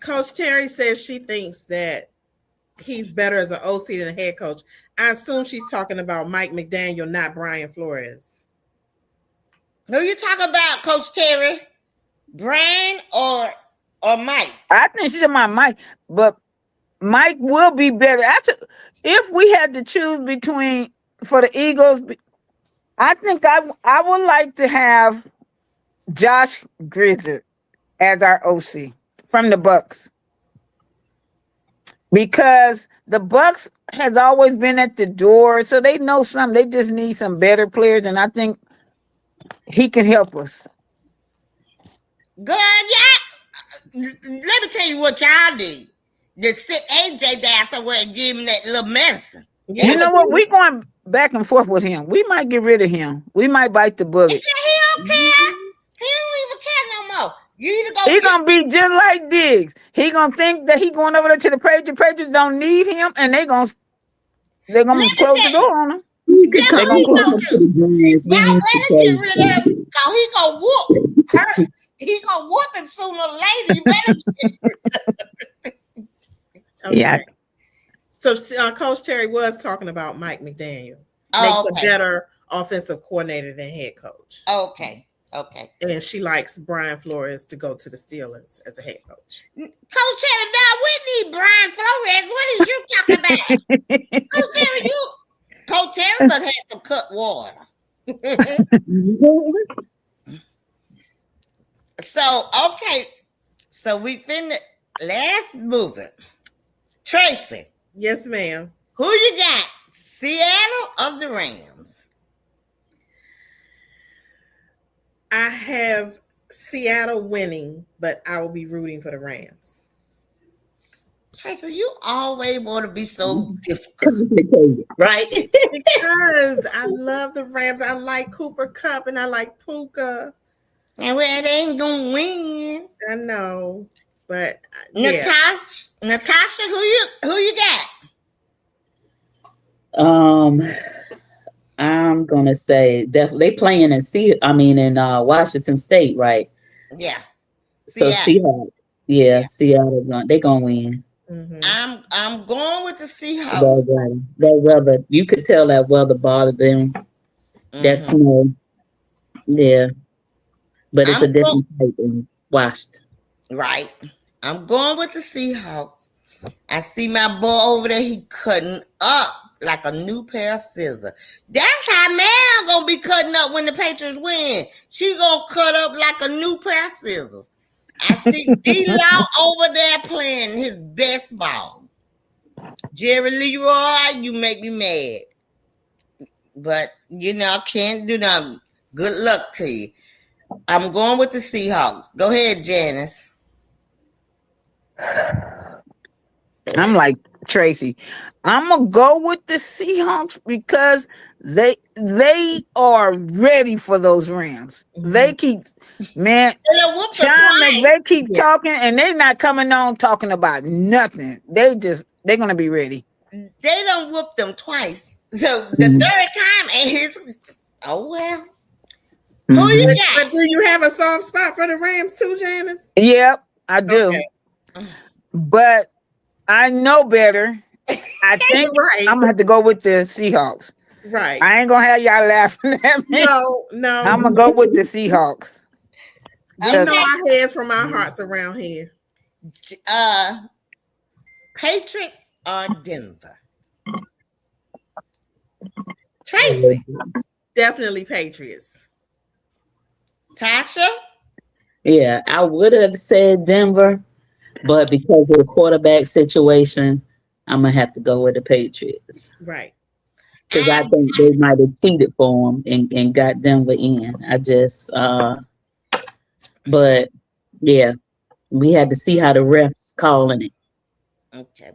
Coach Terry says she thinks that he's better as an OC than a head coach. I assume she's talking about Mike McDaniel, not Brian Flores. Who you talking about, Coach Terry? Brian or Mike? I think she's about Mike, but Mike will be better. If we had to choose between for the Eagles, I think I would like to have Josh Grizzard as our OC from the Bucks. Because the Bucks has always been at the door, so they know something. They just need some better players, and I think he can help us. Good, yeah. Let me tell you what y'all need. Just sit AJ down somewhere and give him that little medicine. You know what? We're going back and forth with him. We might get rid of him. We might bite the bullet. He don't care. He don't even care no more. You either go. He gonna be just like Diggs. He gonna think that he going over there to the Patriots. Patriots don't need him, and they're gonna close the door on him. You could come to the Giants. We Y'all used to let him get play. rid of him, cause he gonna whoop her. He gonna whoop him sooner or later. You better get rid Okay. Yeah. So Coach Terry was talking about Mike McDaniel. Oh, Makes a better offensive coordinator than head coach. Okay. And she likes Brian Flores to go to the Steelers as a head coach. Coach Terry, now we need Brian Flores. What is you talking about? Coach Terry, Coach Terry must have some cut water. So, okay. So we finished. Let's move it. Tracy. Yes, ma'am. Who you got? Seattle or the Rams? I have Seattle winning, but I will be rooting for the Rams. Tracy, you always want to be so difficult. Right? Because I love the Rams. I like Cooper Kupp and I like Puka. And well, they ain't gonna win. I know, but Natasha, who you got? I'm gonna say definitely they playing in Washington State, right? Yeah. So Seattle. Yeah, Seattle they gonna win. Mm-hmm. I'm going with the Seahawks. That weather, you could tell that weather bothered them. Mm-hmm. That snow. Yeah. But it's a different type in Washington. Right. I'm going with the Seahawks. I see my boy over there, he cutting up like a new pair of scissors. That's how Mel gonna be cutting up when the Patriots win. She gonna cut up like a new pair of scissors. I see D-Law over there playing his best ball. Jerry Leroy, you make me mad. But, I can't do nothing. Good luck to you. I'm going with the Seahawks. Go ahead, Janice. I'm like Tracy. I'm gonna go with the Seahawks because they are ready for those Rams. Mm-hmm. They keep they keep talking and they're not coming on talking about nothing. They're gonna be ready. They don't whoop them twice. So the third time and his well. Who you got? But do you have a soft spot for the Rams too, Janice? Yep, I do. Okay. But I know better. I think I'm gonna have to go with the Seahawks. Right. I ain't gonna have y'all laughing at me. No. I'm gonna go with the Seahawks. We know our heads from our hearts around here. Patriots or Denver? Tracy. Definitely Patriots. Tasha? Yeah, I would have said Denver, but because of the quarterback situation, I'm gonna have to go with the Patriots Right. because I think they might have cheated for them and got Denver in. But yeah, we had to see how the refs calling it. Okay.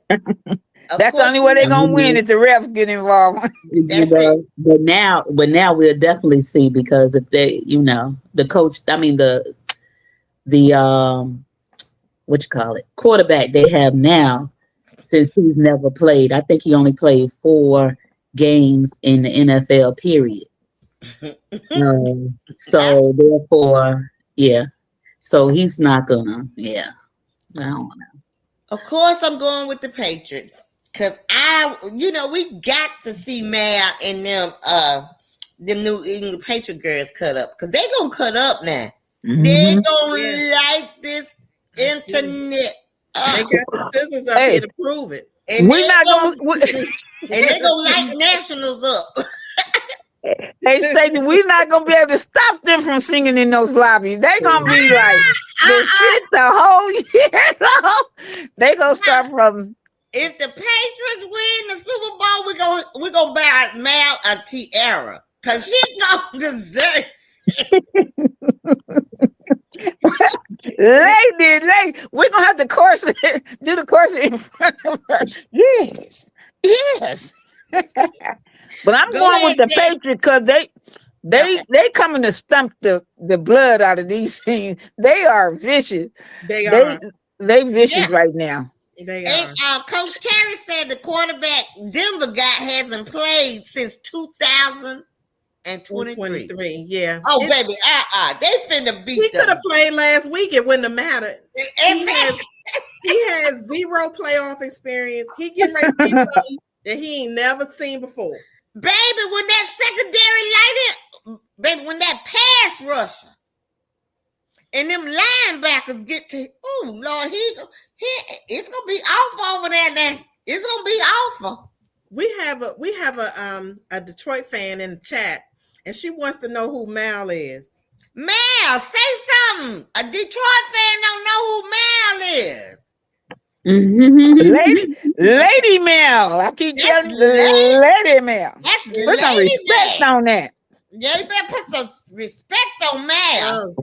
That's the only way they're gonna win if the refs get involved. That's it. But now we'll definitely see because if they, the coach, I mean the what you call it, quarterback they have now, since he's never played. I think he only played 4 games in the NFL period. So therefore, yeah. So he's not gonna, yeah. I don't know. Of course, I'm going with the Patriots because we got to see Mal and the New England Patriot girls cut up because they gonna cut up now. They gonna like this internet. They got the scissors up here to prove it. And we're not gonna. And they gonna light Nationals up. Hey, Stacey, we're not gonna be able to stop them from singing in those lobbies. They gonna be like the shit the whole year. They gonna start from. If the Patriots win the Super Bowl, we're gonna buy Mal a tiara because she gonna deserve it. Lady, we're gonna have to do the course in front of her. Yes. But I'm going with the Patriots because they coming to stump the blood out of these teams. They are vicious. They are. They vicious right now. They are. And Coach Terry said the quarterback Denver hasn't played since 2023. Yeah. Oh baby, they finna beat. He could have played last week. It wouldn't have mattered. Exactly. He has 0 playoff experience. He getting ready to see something that he ain't never seen before. Baby, when that secondary lighted, baby, when that pass rusher and them linebackers get to, oh Lord, it's gonna be awful over there now. It's gonna be awful. We have a Detroit fan in the chat, and she wants to know who Mal is. Mal, say something. A Detroit fan don't know who Mal is. Lady Mel. I keep telling Lady Mel. Put some respect on that. Yeah, you better put some respect on Mal.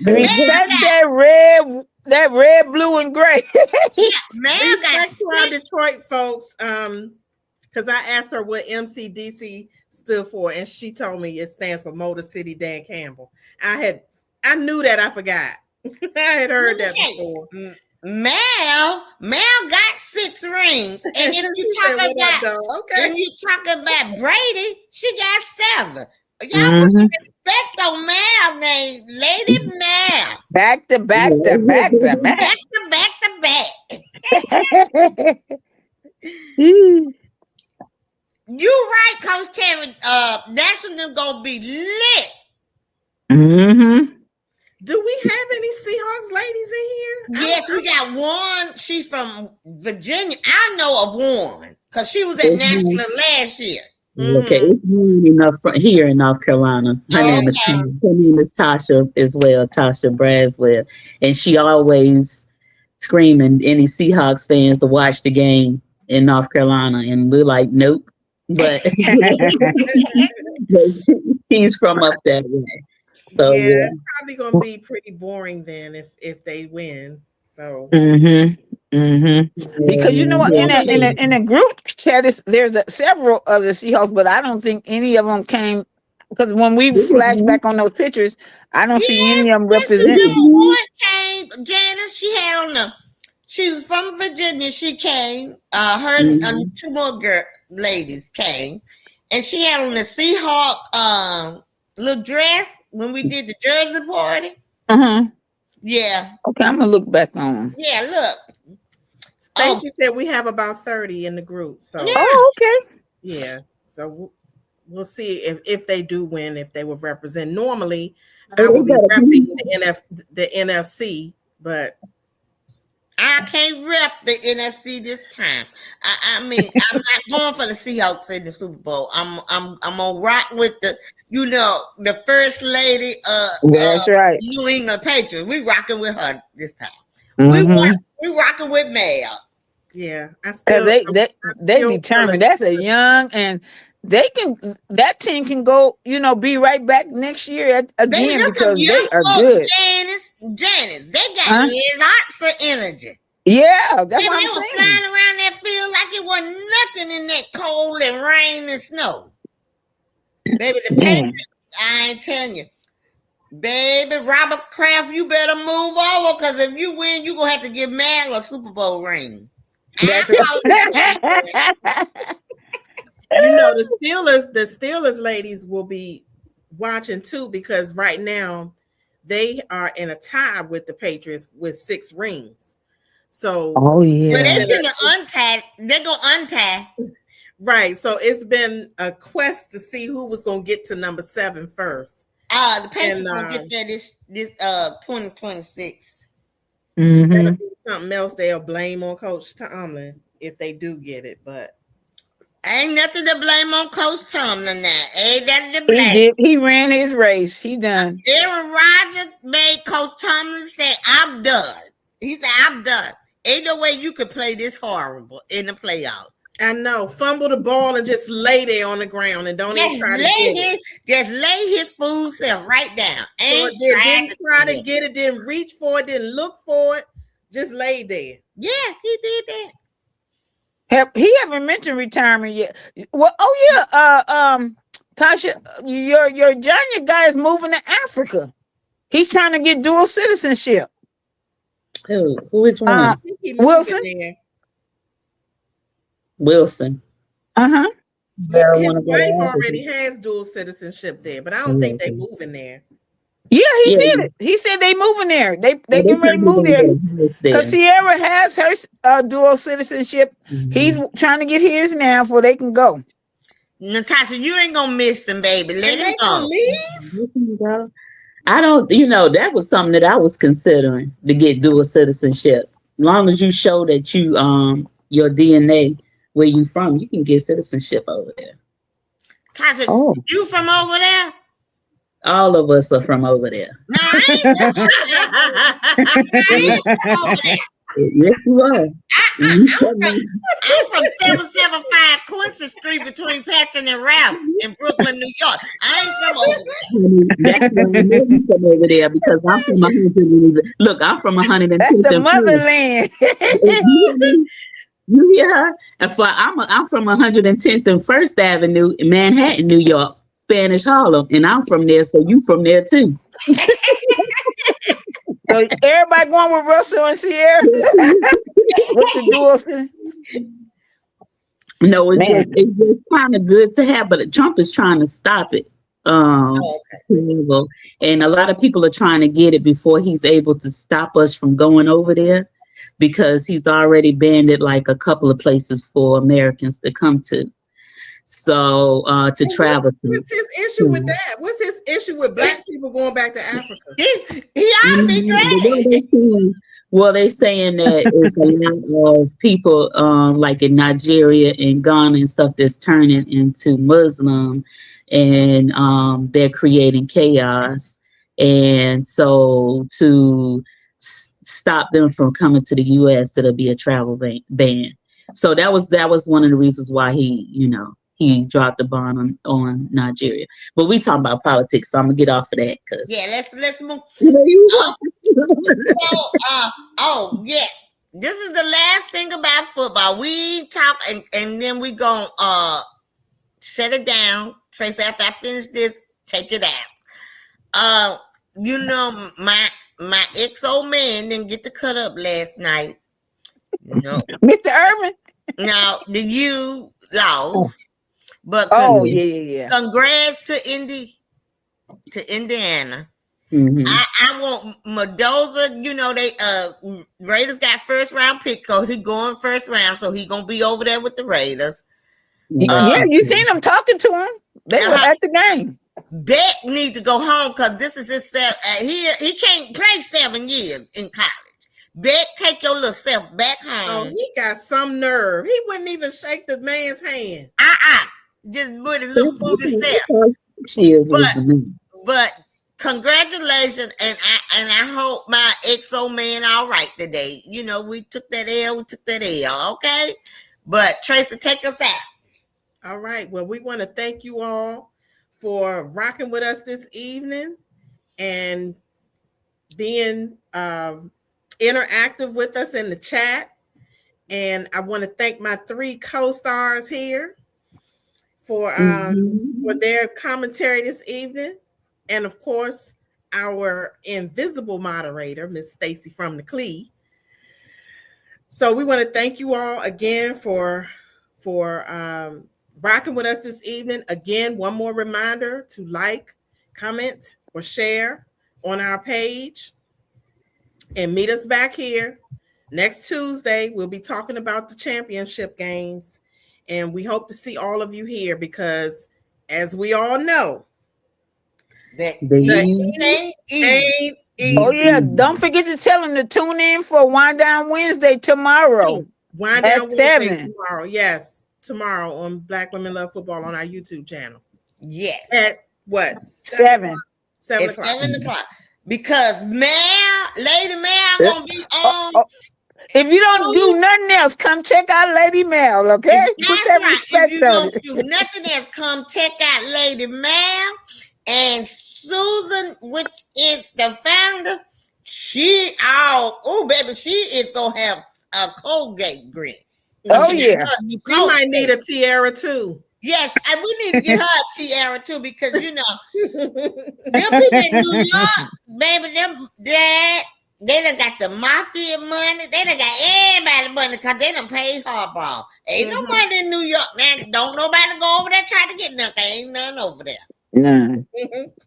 Respect that red, blue, and gray. Mal got to our Detroit folks. Because I asked her what MCDC stood for, and she told me it stands for Motor City Dan Campbell. I knew that. I forgot. I had heard that before. Mal got 6 rings, and if you talk about Brady, she got 7. Y'all put some respect on Mal name, Lady Mal. Back to back. You right, Coach Terry. National gonna be lit. Do we have any Seahawks ladies in here? Yes, we got one. She's from Virginia. I know of one because she was at National last year. Okay, it's one enough here in North Carolina. Her name is Tasha as well, Tasha Braswell, and she always screaming any Seahawks fans to watch the game in North Carolina, and we're like, nope. But she's from up that way. So it's probably gonna be pretty boring then if they win. So because you know what, in a group chat, there's several other Seahawks, but I don't think any of them came because when we flash back on those pictures, I don't see any of them representing. One came, Janice. She was from Virginia. She came. Her and 2 more ladies came, and she had on the Seahawk little dress when we did the jersey party. Yeah. Okay, I'm gonna look back on. Yeah, look. Stacey said we have about 30 in the group. So okay. Yeah. So we'll see if they do win, if they will represent. Normally, Oh, I they will be better repping be. the NFC, but I can't rep the NFC this time. I mean, I'm not going for the Seahawks in the Super Bowl. I'm gonna rock with the first lady That's right. New England Patriots. We rocking with her this time. Mm-hmm. We rocking with Mel. yeah, Cause they I they they still feel determined. it. That's a young, and that team can go, be right back next year Baby, again there's some because they young are folks, good. Janice, they got Huh? lots of energy. Yeah, that's Baby, what I'm they were saying. flying around that field like it wasn't nothing in that cold and rain and snow. Baby, the Patriots, Man, I ain't telling you. Baby, Robert Kraft, you better move over because if you win, you're going to have to give Mal a Super Bowl ring. that's right. The Steelers ladies will be watching too, because right now they are in a tie with the Patriots with 6 rings. So Oh Well, it's yeah. they been finna untie. They're going to untie. right. So it's been a quest to see who was going to get to number 7 first. The Patriots And going to get there this 2026. that'll Mm-hmm. be something else they'll blame on Coach Tomlin if they do get it. But Ain't nothing to blame on Coach Tomlin now. Ain't nothing to He blame. did. He ran his race. He done. Aaron Rodgers made Coach Tomlin say, I'm done. He said, I'm done. Ain't no way you could play this horrible in the playoffs. I know, fumble the ball and just lay there on the ground and don't even try to get it. Just lay his fool self right down. So Ain't trying didn't to try to get it. get it, didn't reach for it, didn't look for it, just lay there. Yeah, he did that. He haven't mentioned retirement yet. Well, oh yeah. Tasha, your Junior guy is moving to Africa. He's trying to get dual citizenship. Which one? I think he Wilson? moving there. Wilson. Uh-huh. His wife already has dual citizenship there, but I don't think they moving there. Yeah, he Yeah. said it. He said they moving there. They They getting ready to move probably there. gonna get a house Because there. Sierra has her dual citizenship. Mhm. He's trying to get his now before they can go. Natasha, you ain't gonna miss him, baby. Let And him they go. gonna leave? You can go. I don't, that was something that I was considering to get dual citizenship. As long as you show that you your DNA where you from, you can get citizenship over there. Tasha, Oh, you from over there? all of us are from over there. No, I ain't from over there. Yes, you are. You I'm from 775 Quincy Street between Patton and Ralph in Brooklyn, New York. I ain't from over there. That's why I know you from over there because I'm from 100. Look, I'm from That's 110th the and motherland. You hear her? And I'm from 110th and First Avenue in Manhattan, New York, Spanish Harlem, and I'm from there, so you from there too. So everybody going with Russell and Sierra with the dual citizenship. No, it's Man. just kind of good to have, but Trump is trying to stop it. And a lot of people are trying to get it before he's able to stop us from going over there, because he's already banned it like a couple of places for Americans to come to. So to travel to. What's his issue with that? What's his issue with black people going back to Africa? He ought to be glad. Well, they saying that it's a lot of people like in Nigeria and Ghana and stuff that's turning into Muslim, and they're creating chaos. And so to stop them from coming to the U.S., it'll be a travel ban. So that was one of the reasons why he dropped the ban on Nigeria. But we talking about politics, so I'm gonna get off of that because Let's move. Yeah. This is the last thing about football. We talk and then we gonna shut it down. Tracy, after I finish this, take it out. My ex old man didn't get to cut up last night. No. Mr. Irvin? Now the U lost. But yeah. Congrats to Indiana. Mm-hmm. I want Mendoza. They Raiders got first round pick because he going first round, so he gonna be over there with the Raiders. Yeah, you seen them talking to him. They were at the game. Beck need to go home because this is his self. He can't play 7 years in college. Beck, take your little self back home. Oh, he got some nerve. He wouldn't even shake the man's hand. Just put his little foolish self. But congratulations, and I hope my XO man all right today. You know, we took that L, okay? But Tracy, take us out. All right. Well, we want to thank you all for rocking with us this evening and being interactive with us in the chat. And I want to thank my 3 co-stars here for their commentary this evening. And of course, our invisible moderator, Miss Stacy from the Clee. So we want to thank you all again for rocking with us this evening. Again, one more reminder to like, comment, or share on our page. And meet us back here next Tuesday. We'll be talking about the championship games. And we hope to see all of you here because, as we all know, that ain't easy. Oh, yeah. Don't forget to tell them to tune in for Wind Down Wednesday tomorrow. Wind Down Wednesday tomorrow. Yes, tomorrow on Black Women Love Football on our YouTube channel. Yes. At what? 7 o'clock. 7 o'clock. Because Lady Mel gonna be on. If you don't do nothing else, come check out Lady Mel, okay? Put that respect if you don't do nothing else, come check out Lady Mel. And Susan, which is the founder, she is gonna have a Colgate grin. Oh yeah, she might need a tiara too. Yes, we need to get her a tiara too because them people in New York, baby, they done got the mafia money. They done got everybody money because they done paid hardball. Ain't no money in New York now. Don't nobody go over there trying to get nothing. Ain't none over there. None.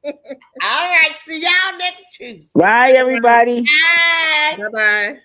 All right, see y'all next Tuesday. Bye, everybody. Bye. Bye-bye.